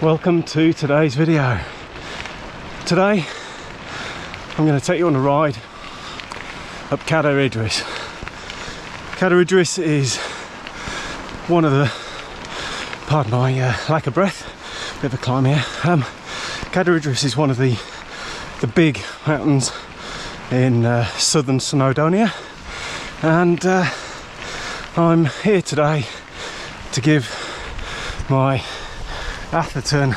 Welcome to today's video. Today I'm going to take you on a ride up Cadair Idris. Cadair Idris is one of the, pardon my lack of breath, bit of a climb here. Cadair Idris is one of the big mountains in southern Snowdonia, and I'm here today to give my Atherton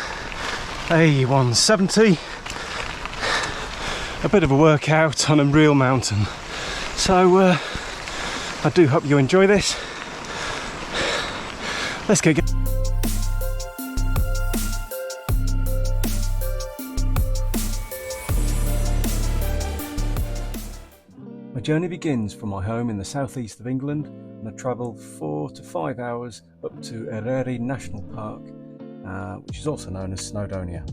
A.170 a bit of a workout on a real mountain. So I do hope you enjoy this. Let's get going. My journey begins from my home in the southeast of England, and I travel 4 to 5 hours up to Eryri National Park, which is also known as Snowdonia.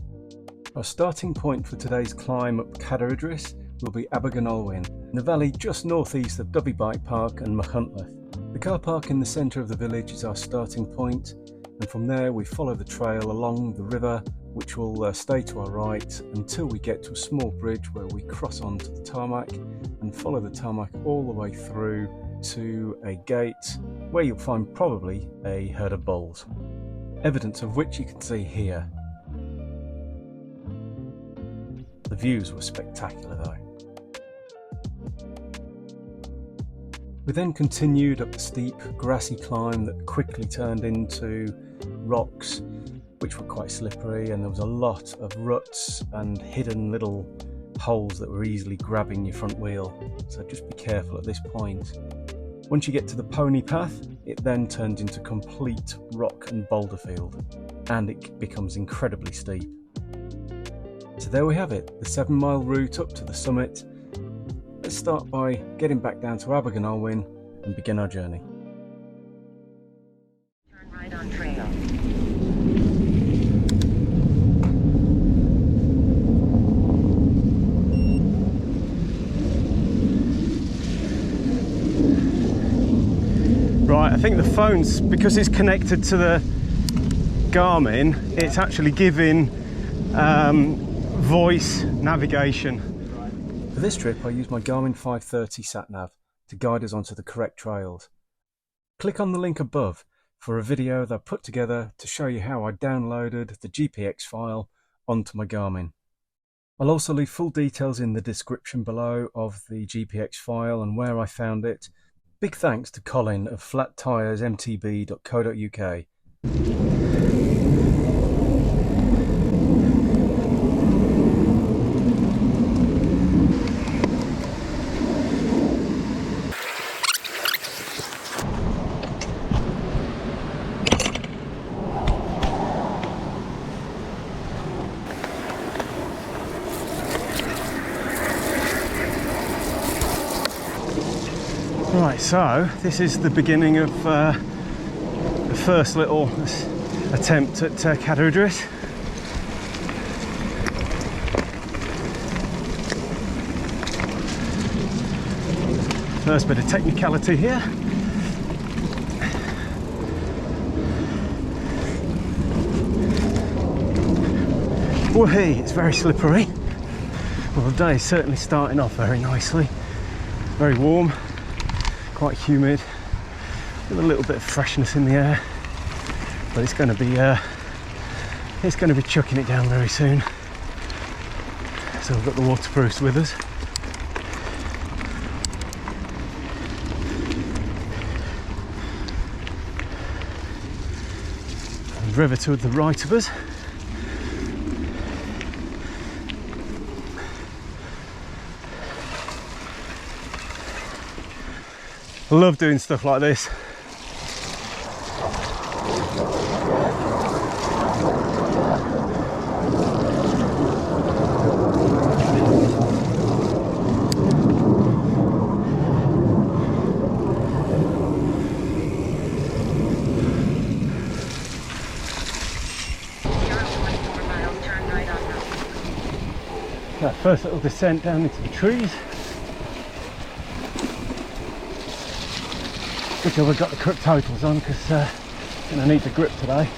Our starting point for today's climb up Cadair Idris will be Abergynolwyn, in the valley just northeast of Dyfi Bike Park and Machynlleth. The car park in the centre of the village is our starting point, and from there we follow the trail along the river, which will stay to our right until we get to a small bridge where we cross onto the tarmac and follow the tarmac all the way through to a gate where you'll find probably a herd of bulls, evidence of which you can see here. The views were spectacular though. We then continued up the steep grassy climb that quickly turned into rocks which were quite slippery, and there was a lot of ruts and hidden little holes that were easily grabbing your front wheel, so just be careful at this point. Once you get to the pony path, it then turns into complete rock and boulder field, and it becomes incredibly steep. So there we have it, the 7-mile route up to the summit. Let's start by getting back down to Abergynolwyn and begin our journey. Turn right on trail. Right, I think the phone's, because it's connected to the Garmin, it's actually giving voice navigation. For this trip I used my Garmin 530 sat-nav to guide us onto the correct trails. Click on the link above for a video that I put together to show you how I downloaded the GPX file onto my Garmin. I'll also leave full details in the description below of the GPX file and where I found it. Big thanks to Colin of flattiresmtb.co.uk. Right, so this is the beginning of the first little attempt at Cadair Idris. First bit of technicality here. Whee, it's very slippery. Well, the day is certainly starting off very nicely. Very warm. Quite humid, with a little bit of freshness in the air, but it's going to be chucking it down very soon. So we've got the waterproofs with us. The river to the right of us. I love doing stuff like this. That first little descent down into the trees. Which I've got the correct totals on because I'm going to need the grip today.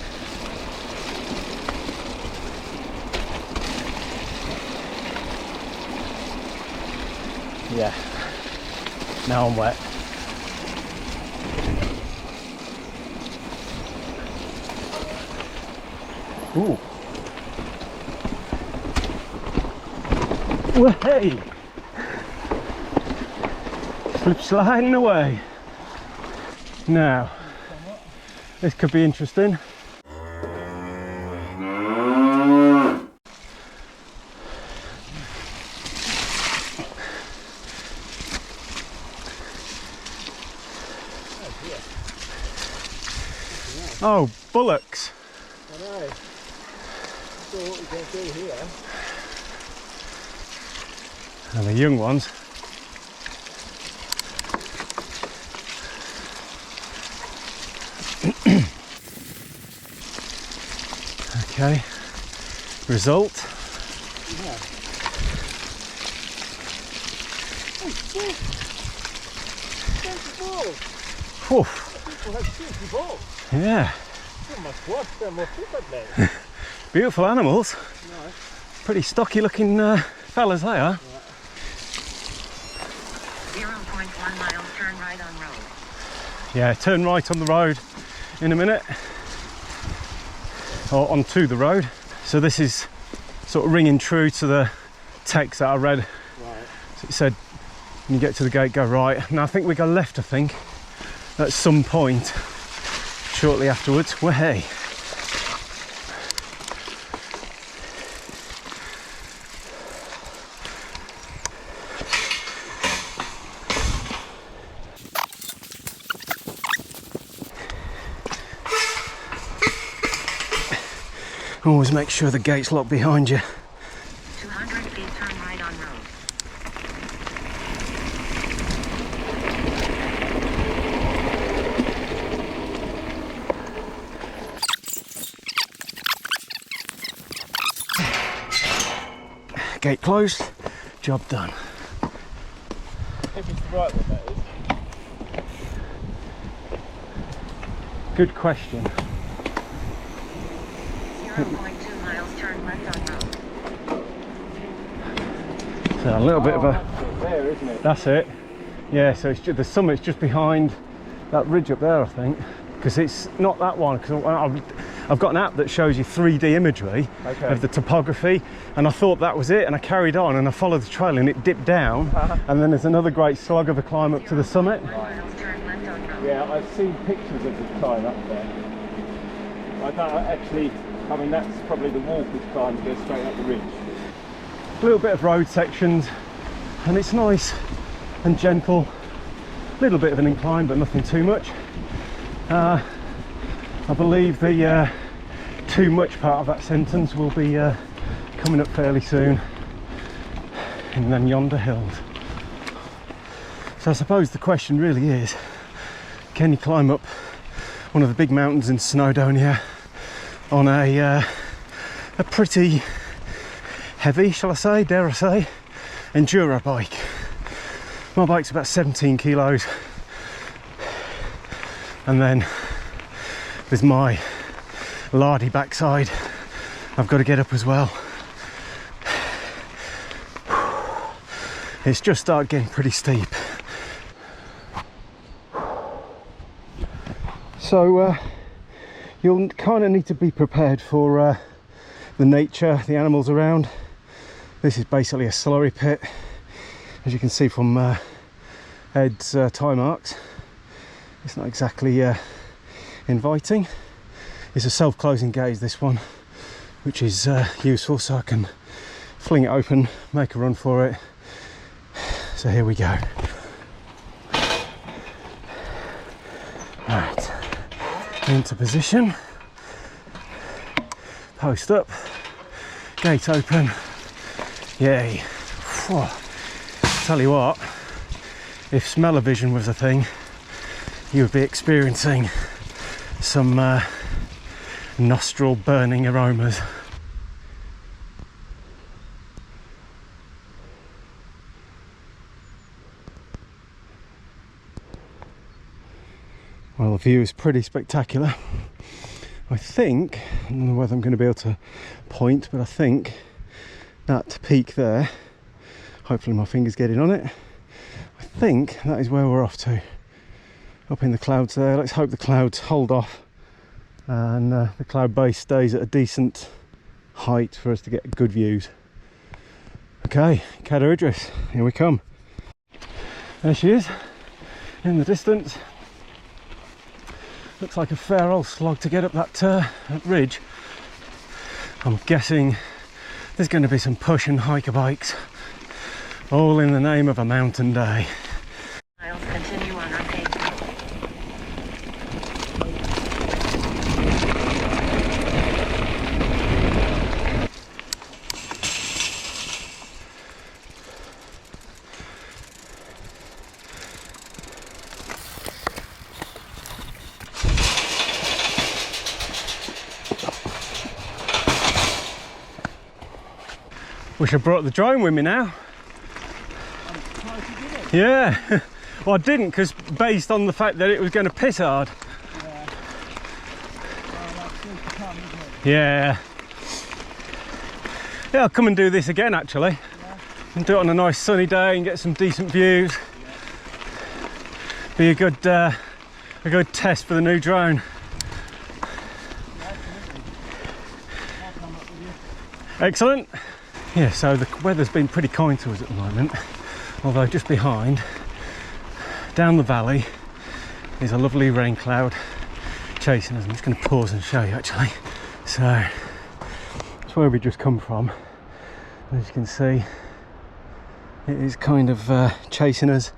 Yeah. Now I'm wet. Ooh. Well, hey! Slip sliding away. Now, this could be interesting. Oh, bullocks. I know. So what we're going to do here. And the young ones. Okay. Result. Yeah. Whew. People have 50 balls. Yeah. You must watch them more frequently. Beautiful animals. Nice. Pretty stocky looking fellas they are. 0.1 miles, turn right on road. Yeah, turn right on the road in a minute. Or onto the road. So this is sort of ringing true to the text that I read. Right. So it said when you get to the gate go right. Now I think we go left, I think, at some point shortly afterwards. Well, hey. Always make sure the gate's locked behind you. 200 feet, turn right on road. Gate closed, job done. If it's the right one, that is. Good question. 0.2 miles, turn left on road. So a little bit of a... That's it there, isn't it? That's it. Yeah, so it's just, the summit's just behind that ridge up there, I think. Because it's not that one, because I've got an app that shows you 3D imagery of the topography, and I thought that was it, and I carried on and I followed the trail and it dipped down, and then there's another great slog of a climb up to the summit. 1 miles, turn left on road. Yeah, I've seen pictures of the climb up there. I don't actually, I mean that's probably the walker's climb to go straight up the ridge. A little bit of road sections, and it's nice and gentle. A little bit of an incline, but nothing too much. I believe the too much part of that sentence will be coming up fairly soon, and then yonder hills. So I suppose the question really is, can you climb up one of the big mountains in Snowdonia on a pretty heavy, shall I say, dare I say, enduro bike? My bike's about 17 kilos, and then there's my lardy backside I've got to get up as well. It's just started getting pretty steep. So you'll kind of need to be prepared for the nature, the animals around. This is basically a slurry pit, as you can see from Ed's tie marks. It's not exactly inviting. It's a self-closing gate, this one, which is useful, so I can fling it open, make a run for it. So here we go. Right, into position, post up, gate open. Yay. Whew. Tell you what, if smell-o-vision was a thing, you would be experiencing some nostril burning aromas. Well, the view is pretty spectacular. I think, I don't know whether I'm going to be able to point, but I think that peak there, hopefully my finger's getting on it, think that is where we're off to. Up in the clouds there. Let's hope the clouds hold off and the cloud base stays at a decent height for us to get good views. Okay, Cadair Idris, here we come. There she is, in the distance. Looks like a fair old slog to get up that ridge. I'm guessing there's going to be some push and hiker bikes, all in the name of a mountain day. Miles continue on our page. Wish I brought the drone with me now. Yeah, well I didn't, because based on the fact that it was going to piss hard. Yeah. Yeah, I'll come and do this again actually. And do it on a nice sunny day and get some decent views. Be a good test for the new drone. Excellent. Yeah, so the weather's been pretty kind to us at the moment, although just behind, down the valley, is a lovely rain cloud chasing us. I'm just going to pause and show you actually. So, that's where we just come from. As you can see, it is kind of chasing us.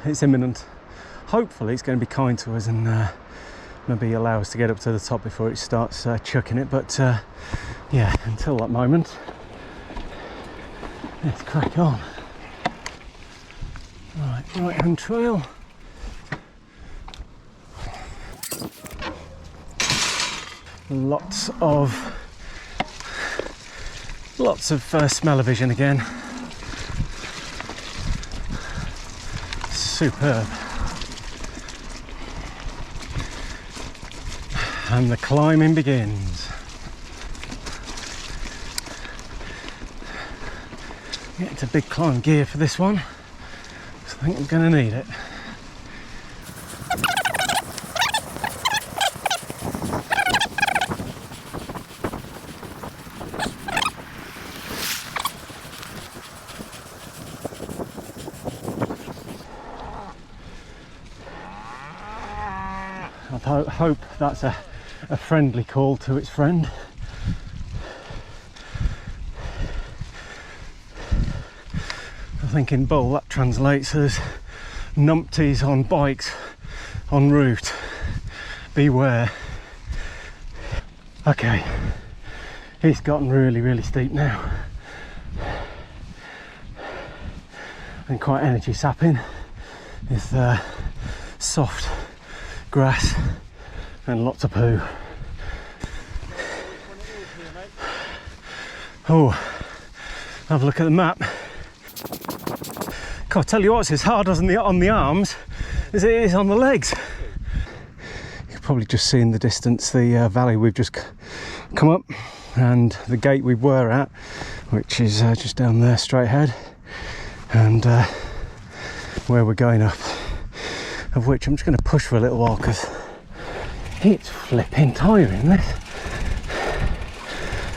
It's imminent. Hopefully it's going to be kind to us and maybe allow us to get up to the top before it starts chucking it, but yeah, until that moment, let's crack on. Right hand trail. Lots of smell-o-vision again. Superb. And the climbing begins. Yeah, it's a big climb gear for this one, so I think I'm going to need it. I hope that's a friendly call to its friend. I think in Bull that translates as numpties on bikes en route. Beware. Okay, it's gotten really steep now and quite energy sapping. It's soft grass and lots of poo. Oh, have a look at the map. God, I tell you what, it's as hard as on the arms as it is on the legs. You can probably just see in the distance the valley we've just come up and the gate we were at, which is just down there straight ahead, and where we're going up, of which I'm just going to push for a little while because it's flipping tiring, this.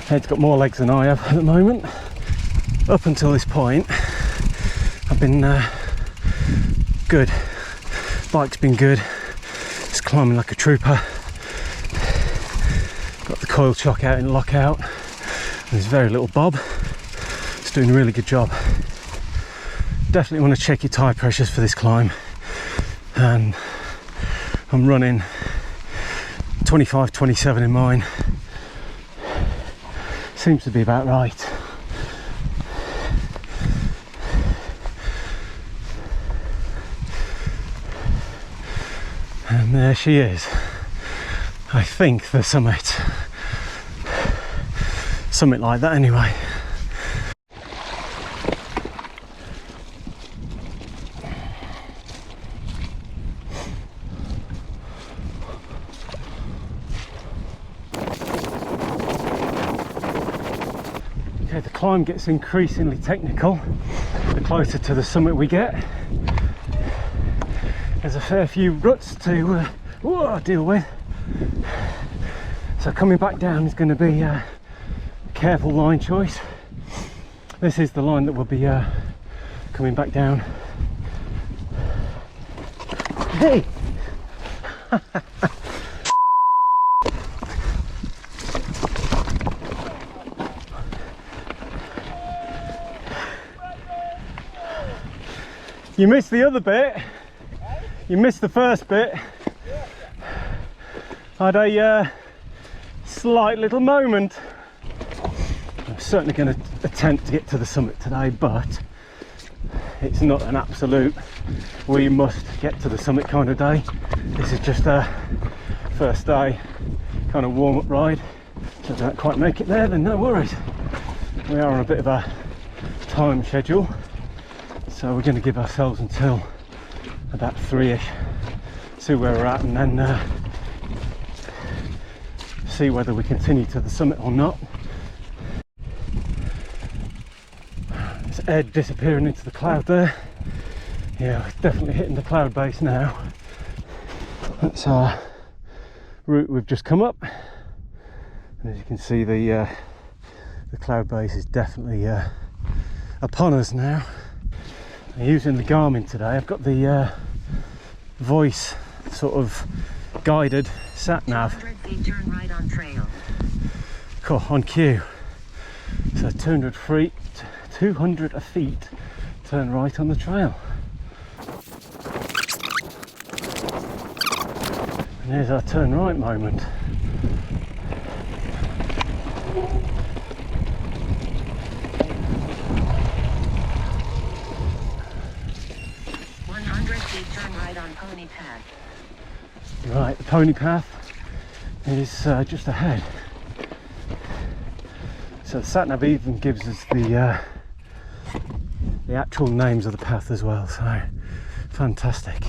Head's got more legs than I have at the moment. Up until this point I've been good. Bike's been good. It's climbing like a trooper. Got the coil chock out in lockout. There's very little bob. It's doing a really good job. Definitely want to check your tyre pressures for this climb. And I'm running 25-27 in mine. Seems to be about right. And there she is. I think the summit. Something like that anyway. Okay, the climb gets increasingly technical the closer to the summit we get. There's a fair few ruts to deal with, so coming back down is going to be a careful line choice. This is the line that will be coming back down. Hey! You missed the other bit. You missed the first bit. I had a slight little moment. I'm certainly going to attempt to get to the summit today, but it's not an absolute we must get to the summit kind of day. This is just a first day kind of warm-up ride. So if I don't quite make it there, then no worries. We are on a bit of a time schedule, so we're going to give ourselves until about 3ish, see where we're at, and then see whether we continue to the summit or not. There's Ed disappearing into the cloud there. Yeah, we're definitely hitting the cloud base now. That's our route we've just come up, and as you can see, the cloud base is definitely upon us now. I'm using the Garmin today. I've got the voice sort of guided sat nav. 200 feet, turn right on trail. Cool, on cue. So 200 feet, turn right on the trail. And here's our turn right moment. Turn right on pony path. Right, the pony path is just ahead. So the sat nav even gives us the actual names of the path as well. So fantastic.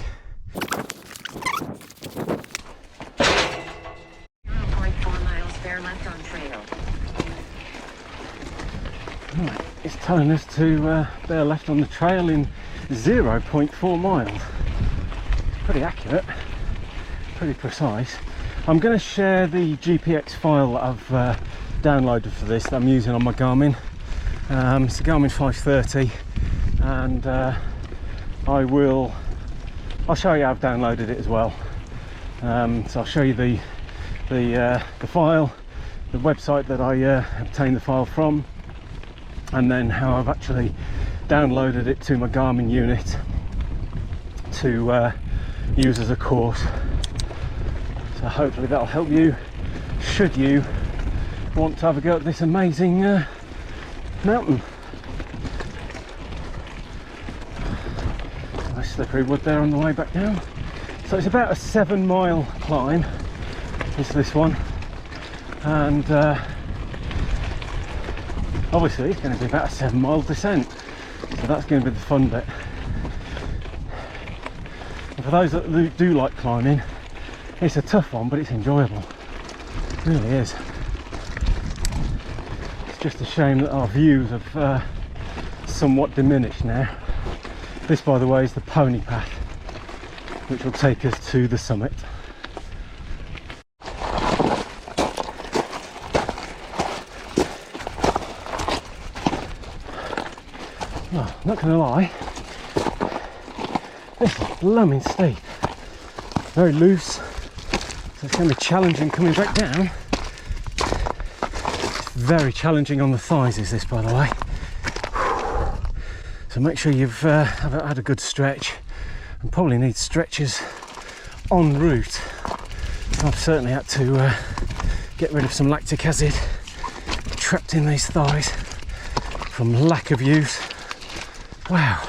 0.4 miles, bear left on trail. Right, it's telling us to bear left on the trail in 0.4 miles. Pretty accurate, pretty precise. I'm going to share the GPX file that I've downloaded for this that I'm using on my Garmin. It's a Garmin 530, and I'll show you how I've downloaded it as well. So I'll show you the file, the website that I obtained the file from, and then how I've actually downloaded it to my Garmin unit to use as a course. So hopefully that'll help you should you want to have a go at this amazing mountain. Nice slippery wood there on the way back down. So it's about a 7-mile climb is this one, and obviously it's going to be about a 7-mile descent, so that's going to be the fun bit. And for those that do like climbing, it's a tough one, but it's enjoyable. It really is. It's just a shame that our views have somewhat diminished now. This, by the way, is the pony path, which will take us to the summit. Oh, not going to lie, this is blooming steep. Very loose, so it's going to be challenging coming back down. It's very challenging on the thighs, is this, by the way. So make sure you've had a good stretch, and probably need stretches en route. I've certainly had to get rid of some lactic acid trapped in these thighs from lack of use. Wow.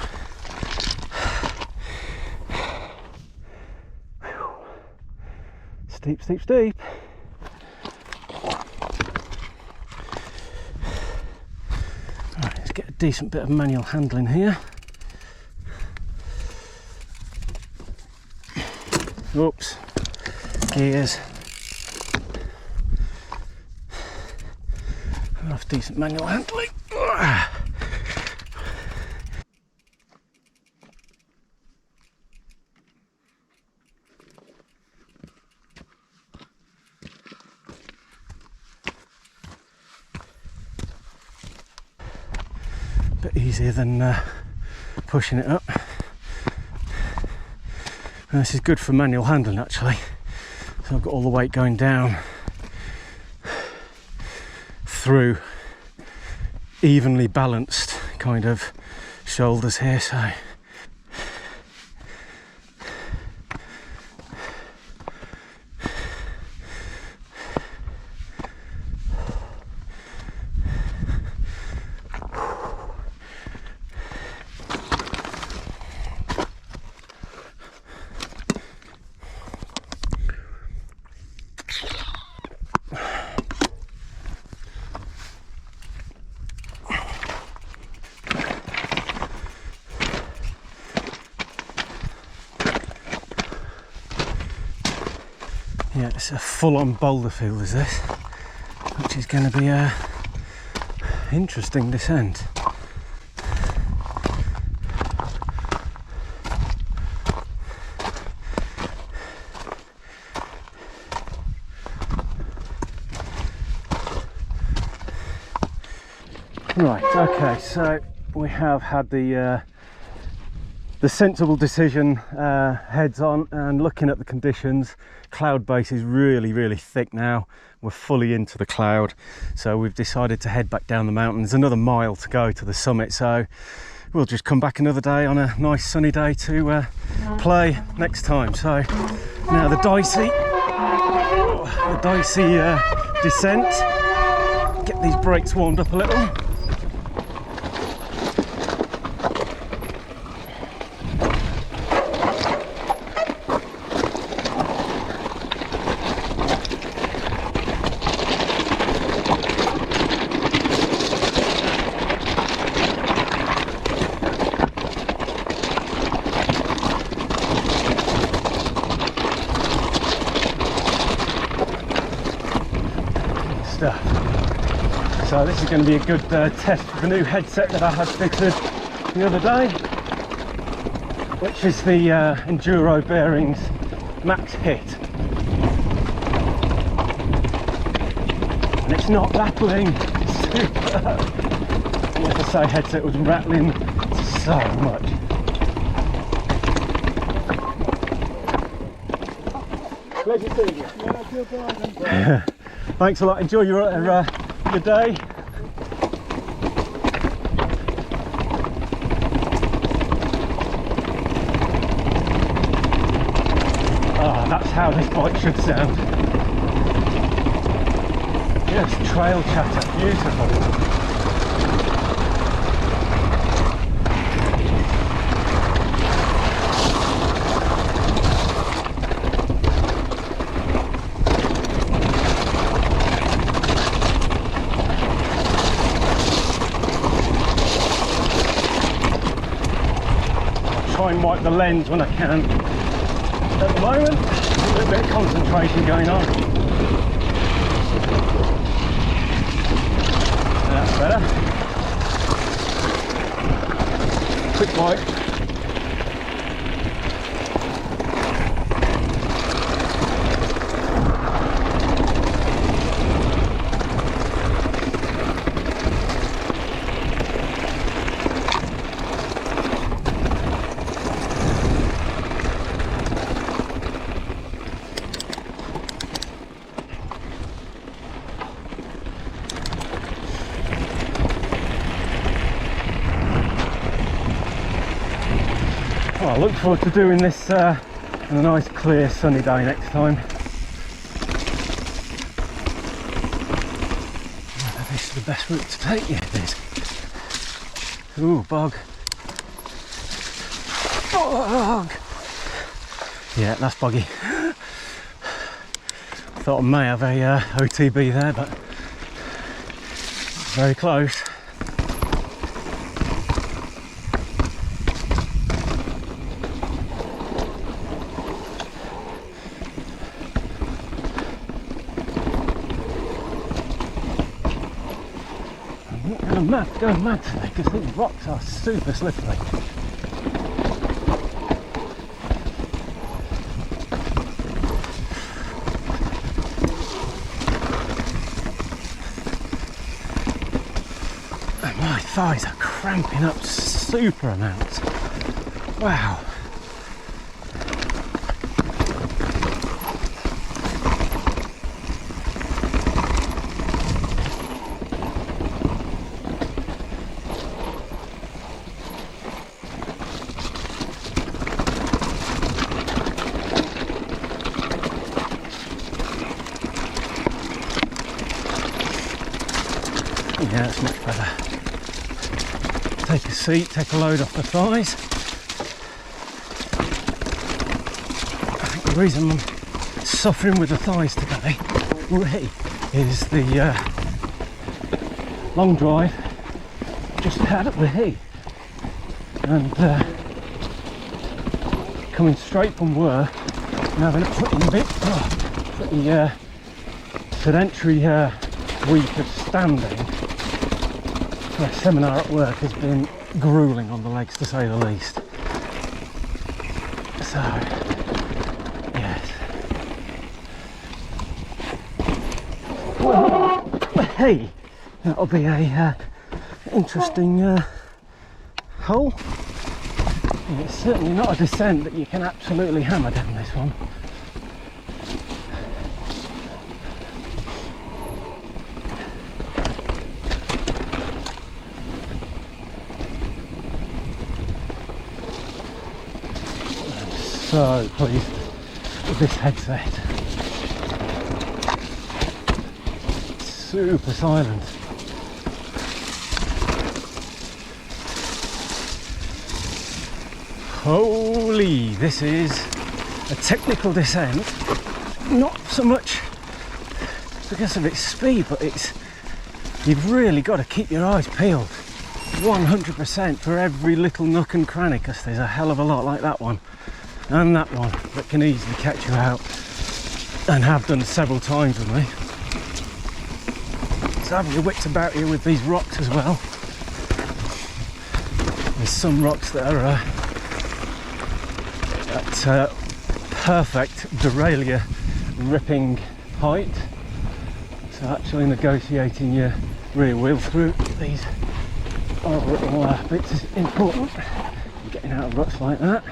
Steep, steep, steep. Right, let's get a decent bit of manual handling here. Oops. Gears. Enough decent manual handling. Bit easier than pushing it up. And this is good for manual handling actually. So I've got all the weight going down through evenly balanced kind of shoulders here, so yeah, it's a full-on boulder field is this, which is going to be a interesting descent. Right, okay, so we have had the sensible decision heads on, and looking at the conditions, cloud base is really thick now. We're fully into the cloud, so we've decided to head back down the mountain. There's another mile to go to the summit, so we'll just come back another day on a nice sunny day to play next time. So now the dicey descent. Get these brakes warmed up a little. So this is going to be a good test for the new headset that I had fitted the other day, which is the Enduro Bearings Max Hit. And it's not rattling, it's superb. I have to say, headset was rattling so much. Pleasure seeing you. Yeah, thanks a lot, enjoy your day. That's how this bike should sound. Yes, trail chatter, beautiful. I'll try and wipe the lens when I can. At the moment, a little bit of concentration going on. That's better. Quick wipe. Well, I look forward to doing this on a nice clear sunny day next time. Whether this is the best route to take, yeah it is. Ooh, bog. Bog! Yeah, that's boggy. Thought I may have a OTB there, but very close. Going mad today because these rocks are super slippery. And my thighs are cramping up super amounts. Wow. Yeah, that's much better. Take a seat, take a load off the thighs. I think the reason I'm suffering with the thighs today really is the long drive just had at Leary, and coming straight from work and having a pretty sedentary week of standing. A seminar at work has been grueling on the legs, to say the least. So, yes. Well, hey, that'll be a interesting hole. And it's certainly not a descent that you can absolutely hammer down this one. So pleased with this headset. Super silent. Holy, this is a technical descent. Not so much because of its speed, but you've really got to keep your eyes peeled 100% for every little nook and cranny, because there's a hell of a lot like that one and that one that can easily catch you out, and have done several times with me. So having your wits about you with these rocks as well. There's some rocks that are at perfect derailleur ripping height, so actually negotiating your rear wheel through these little bits is important. Getting out of ruts like that.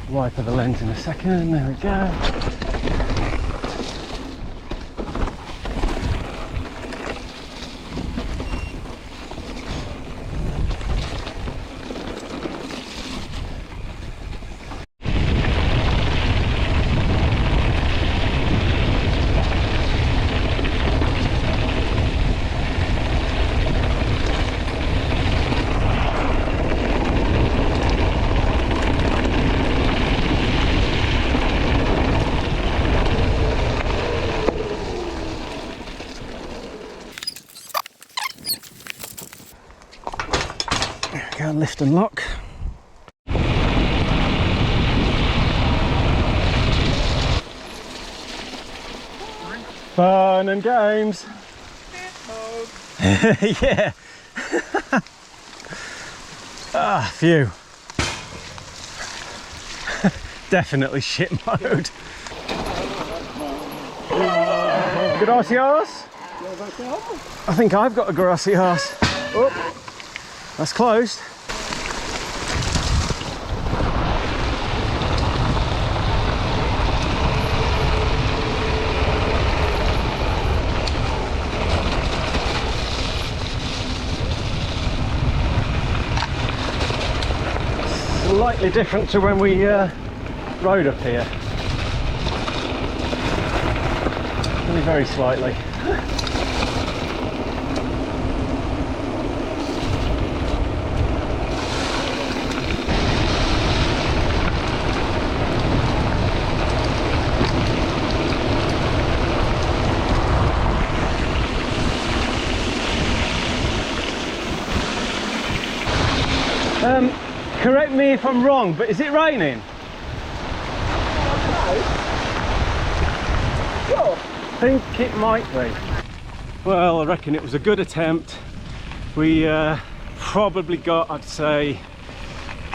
Wiper the lens in a second, there we go. Go lift and lock. Fun and games. Yeah. Phew. Definitely shit mode. Gracias. I think I've got a gracias. Oh, that's closed. Slightly different to when we rode up here. Only very slightly. Correct me if I'm wrong, but is it raining? Sure. think it might be. Well, I reckon it was a good attempt. We probably got, I'd say,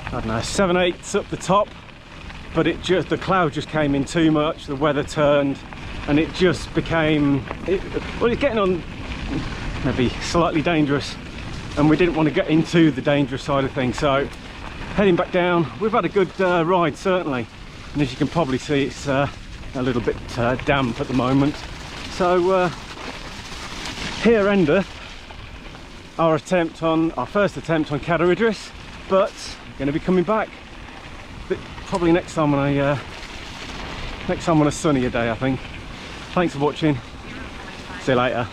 I don't know, 7/8 up the top, but the cloud just came in too much, the weather turned, and it just became, well, it's getting on maybe slightly dangerous, and we didn't want to get into the dangerous side of things. So heading back down, we've had a good ride certainly, and as you can probably see, it's a little bit damp at the moment. So here endeth our first attempt on Cadair Idris, but I'm going to be coming back probably next time on a sunnier day, I think. Thanks for watching. See you later.